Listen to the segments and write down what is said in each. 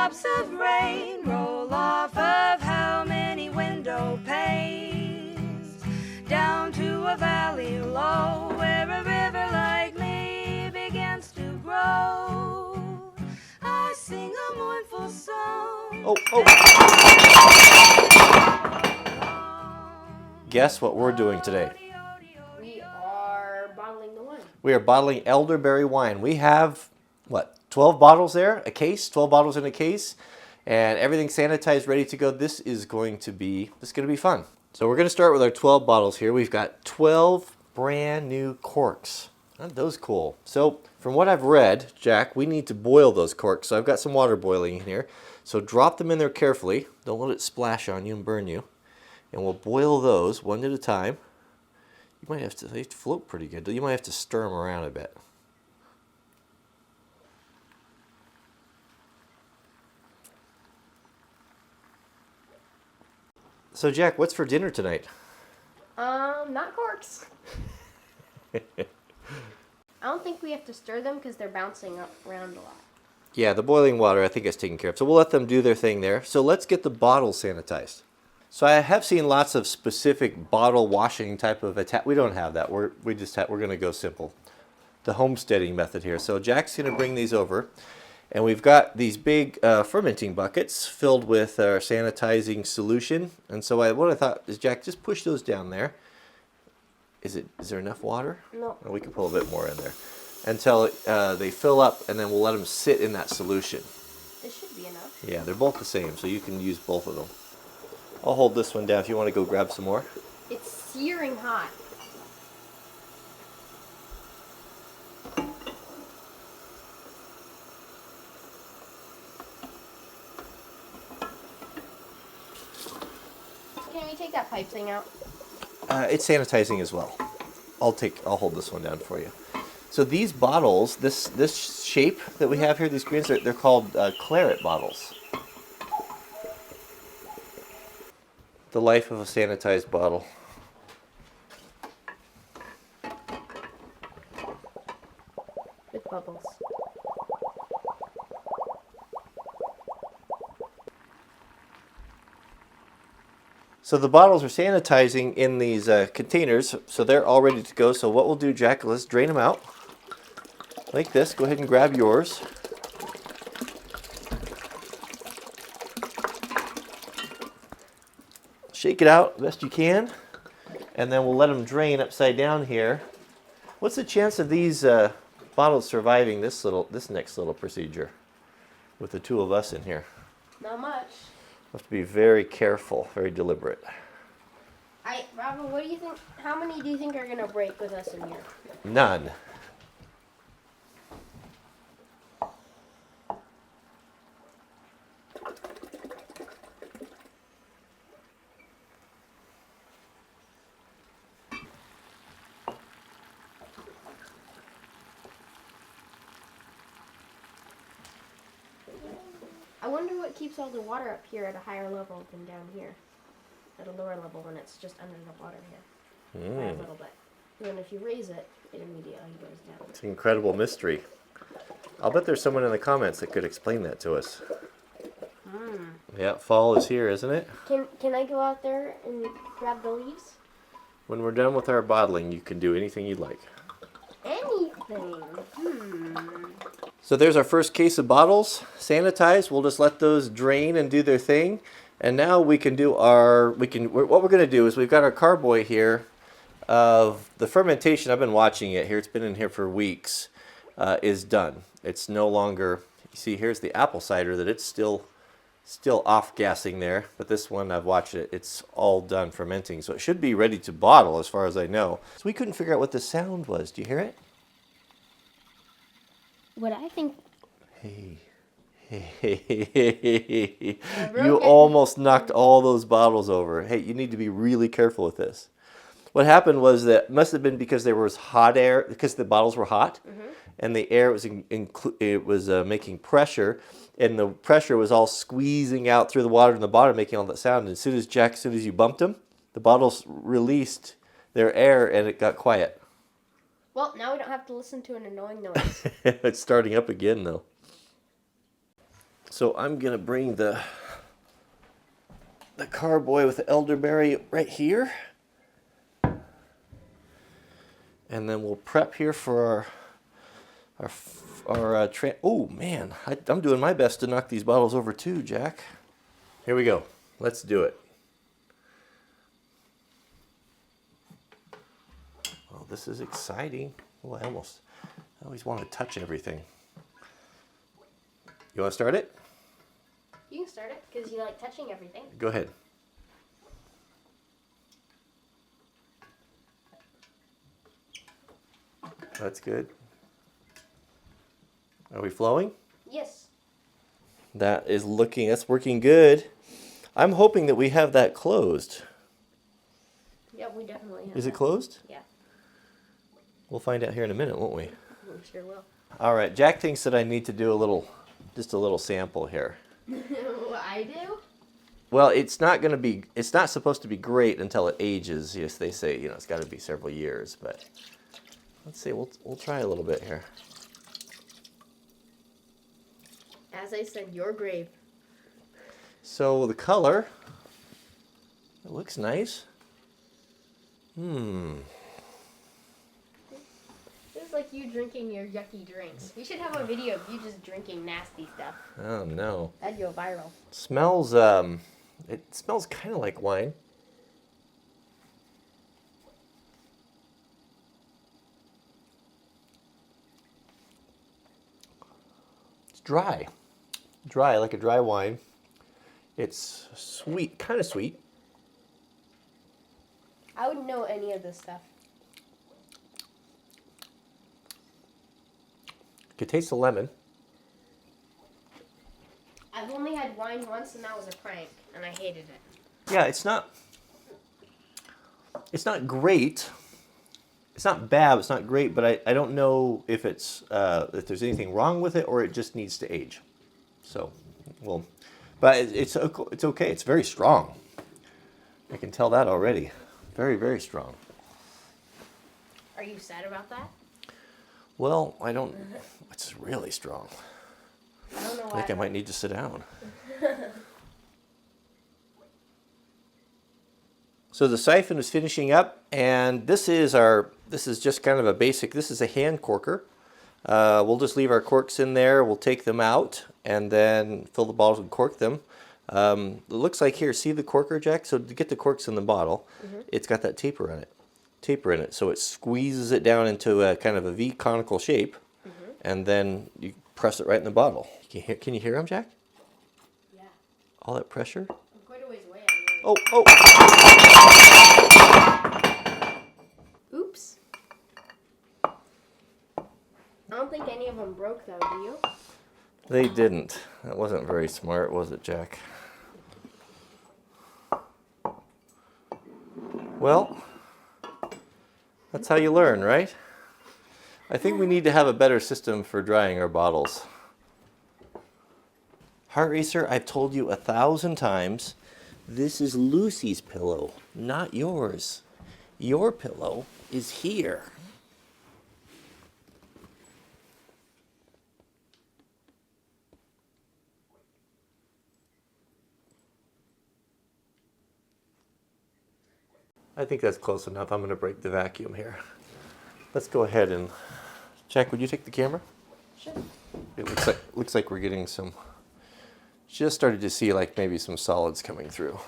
drops of rain roll off of how many window panes down to a valley low where a river like me begins to grow. I sing a mournful song. Guess what we're doing today? We are bottling the wine. We are bottling elderberry wine. We have, 12 bottles there, a case, 12 bottles in a case, and everything sanitized, ready to go. This is going to be fun. So we're going to start with our 12 bottles here. We've got 12 brand new corks. Aren't those cool? So from what I've read, Jack, we need to boil those corks. So I've got some water boiling in here. So drop them in there carefully. Don't let it splash on you and burn you. And we'll boil those one at a time. You might have to, they float pretty good. You might have to stir them around a bit. So Jack, what's for dinner tonight? Not corks. I don't think we have to stir them because they're bouncing around a lot. Yeah, the boiling water I think is taken care of. So we'll let them do their thing there. So let's get the bottles sanitized. So I have seen lots of specific bottle washing type of attack. We don't have that. We're going to go simple. The homesteading method here. So Jack's going to bring these over. And we've got these big fermenting buckets filled with our sanitizing solution. And so what I thought is, Jack, just push those down there. Is there enough water? No. Or we can pull a bit more in there. Until they fill up, and then we'll let them sit in that solution. This should be enough. Yeah, they're both the same, so you can use both of them. I'll hold this one down if you want to go grab some more. It's searing hot. Can we take that pipe thing out? It's sanitizing as well. I'll hold this one down for you. So these bottles, this shape that we have here, these greens, they're called claret bottles. The life of a sanitized bottle. With bubbles. So the bottles are sanitizing in these containers, so they're all ready to go. So what we'll do, Jack, let's drain them out like this. Go ahead and grab yours. Shake it out best you can, and then we'll let them drain upside down here. What's the chance of these bottles surviving this next little procedure with the two of us in here? Not much. Have to be very careful, very deliberate. Robin, what do you think? How many do you think are gonna break with us in here? None. I wonder what keeps all the water up here at a higher level than down here. At a lower level when it's just under the water here. By a little bit. And then if you raise it, it immediately goes down. It's an incredible mystery. I'll bet there's someone in the comments that could explain that to us. Yeah, fall is here, isn't it? Can I go out there and grab the leaves? When we're done with our bottling, you can do anything you'd like. Anything. So there's our first case of bottles, sanitized. We'll just let those drain and do their thing. And now we can do what we're going to do is we've got our carboy here of the fermentation. I've been watching it here. It's been in here for weeks. Is done. It's no longer, you see here's the apple cider that it's still off gassing there. But this one, I've watched it. It's all done fermenting. So it should be ready to bottle as far as I know. So we couldn't figure out what the sound was. Do you hear it? What I think. Hey. You almost knocked all those bottles over. Hey, you need to be really careful with this. What happened was that must have been because there was hot air, because the bottles were hot, and the air was making pressure, and the pressure was all squeezing out through the water in the bottom, making all that sound. And as soon as you bumped them, the bottles released their air, and it got quiet. Well, now we don't have to listen to an annoying noise. It's starting up again, though. So I'm gonna bring the carboy with the elderberry right here. And then we'll prep here for our oh man, I'm doing my best to knock these bottles over too, Jack. Here we go. Let's do it. Oh, this is exciting. Oh, I always want to touch everything. You want to start it? You can start it because you like touching everything. Go ahead. That's good. Are we flowing? Yes. That's working good. I'm hoping that we have that closed. Yeah, we definitely have. Is it closed? Yeah. We'll find out here in a minute, won't we? We sure will. All right, Jack thinks that I need to do just a little sample here. I do? Well, it's not supposed to be great until it ages. Yes, they say, it's got to be several years, but let's see, we'll try a little bit here. As I said, your grave. So the color, it looks nice. This is like you drinking your yucky drinks. We should have a video of you just drinking nasty stuff. Oh no. That'd go viral. It smells kind of like wine. It's dry. Dry, like a dry wine. It's sweet, kind of sweet. I wouldn't know any of this stuff. You could taste the lemon. I've only had wine once, and that was a prank, and I hated it. Yeah, it's not great. It's not bad, it's not great, but I don't know if if there's anything wrong with it or it just needs to age. So, but it's okay. It's very strong. I can tell that already. Very, very strong. Are you sad about that? Well, it's really strong. I don't know why. I think I might need to sit down. So the siphon is finishing up, and this is just kind of a basic, this is a hand corker. We'll just leave our corks in there, we'll take them out, and then fill the bottles and cork them. It looks like here, see the corker, Jack? So to get the corks in the bottle, it's got that taper in it. So it squeezes it down into a kind of a V conical shape, and then you press it right in the bottle. Can you hear him, Jack? Yeah. All that pressure? I'm quite a ways away. Oh! Oops. I don't think any of them broke, though, do you? They didn't. That wasn't very smart, was it, Jack? Well, that's how you learn, right? I think we need to have a better system for drying our bottles. Heart Racer, I've told you 1,000 times, this is Lucy's pillow, not yours. Your pillow is here. I think that's close enough. I'm going to break the vacuum here. Let's go ahead and... Jack, would you take the camera? Sure. It looks like we're getting some... Just started to see like maybe some solids coming through.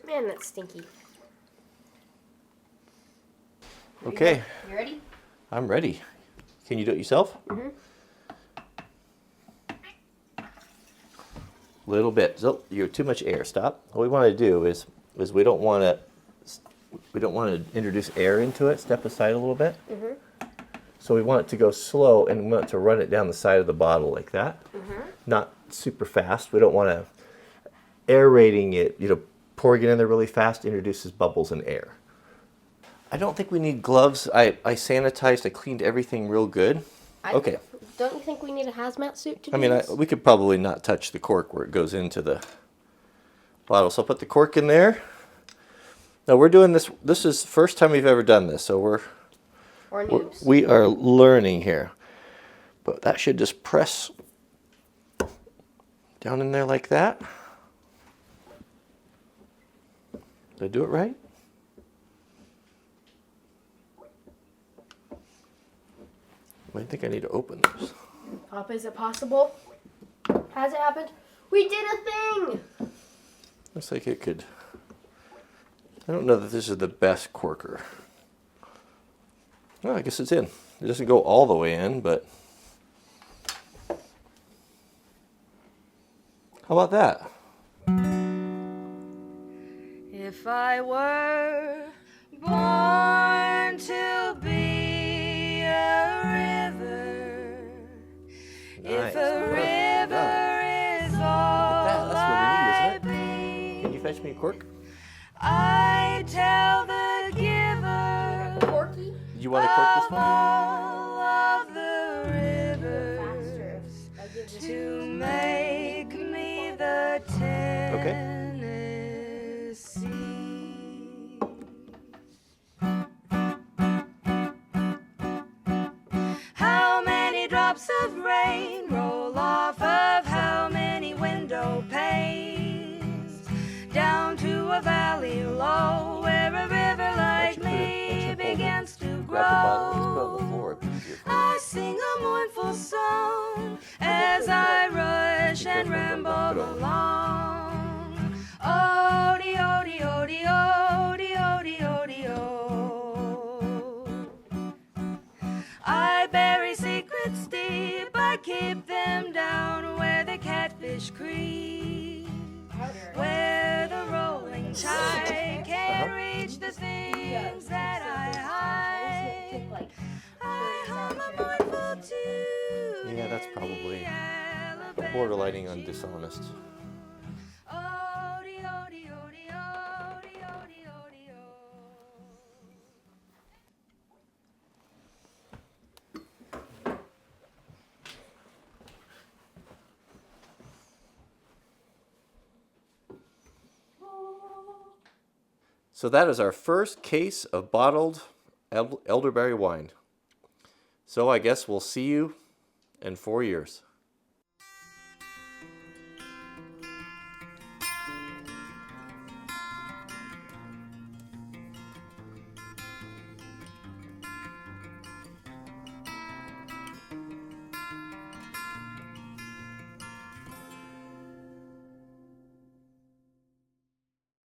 Man, that's stinky. Okay. You ready? I'm ready. Can you do it yourself? Mm-hmm. Little bit. So you're too much air. Stop. What we want to do is we don't want to introduce air into it. Step aside a little bit. Mm-hmm. So we want it to go slow, and we want to run it down the side of the bottle like that. Mm-hmm. Not super fast. We don't want to aerating it. Pouring it in there really fast introduces bubbles and air. I don't think we need gloves. I sanitized. I cleaned everything real good. Okay. Don't you think we need a hazmat suit to do I mean, this? we could probably not touch the cork where it goes into the bottle. So I'll put the cork in there. Now we're doing this. This is the first time we've ever done this, so Or noobs. we are learning here. But that should just press down in there like that. Did I do it right? I think I need to open this. Papa, is it possible? Has it happened? We did a thing! Looks like it could. I don't know that this is the best corker. Well, I guess it's in. It doesn't go all the way in, but how about that? If I were born to be a river, if a river is all I be, Can you fetch me a cork? I tell the giver Corky? You want to cork this of one? all of the rivers Faster. I'll give this to make me the Tennessee. How many drops of rain roll off of how many window panes down to a valley low where a river like me begins to Grab the bottle, let's put it on the grow. floor. It'd be easier for I sing a mournful song as I rush and ramble along. Odie, odie, odie, odie, odie, odie, oh. I bury secrets deep, I keep them down where the catfish creep, where the rolling tide can't reach the things that I hide. I hum a mournful tune. Yeah, that's probably Alabama borderlining on dishonest. Odie, odie, odie, odie, odie, odie, So that is our first case of bottled elderberry wine. So I guess we'll see you in 4 years.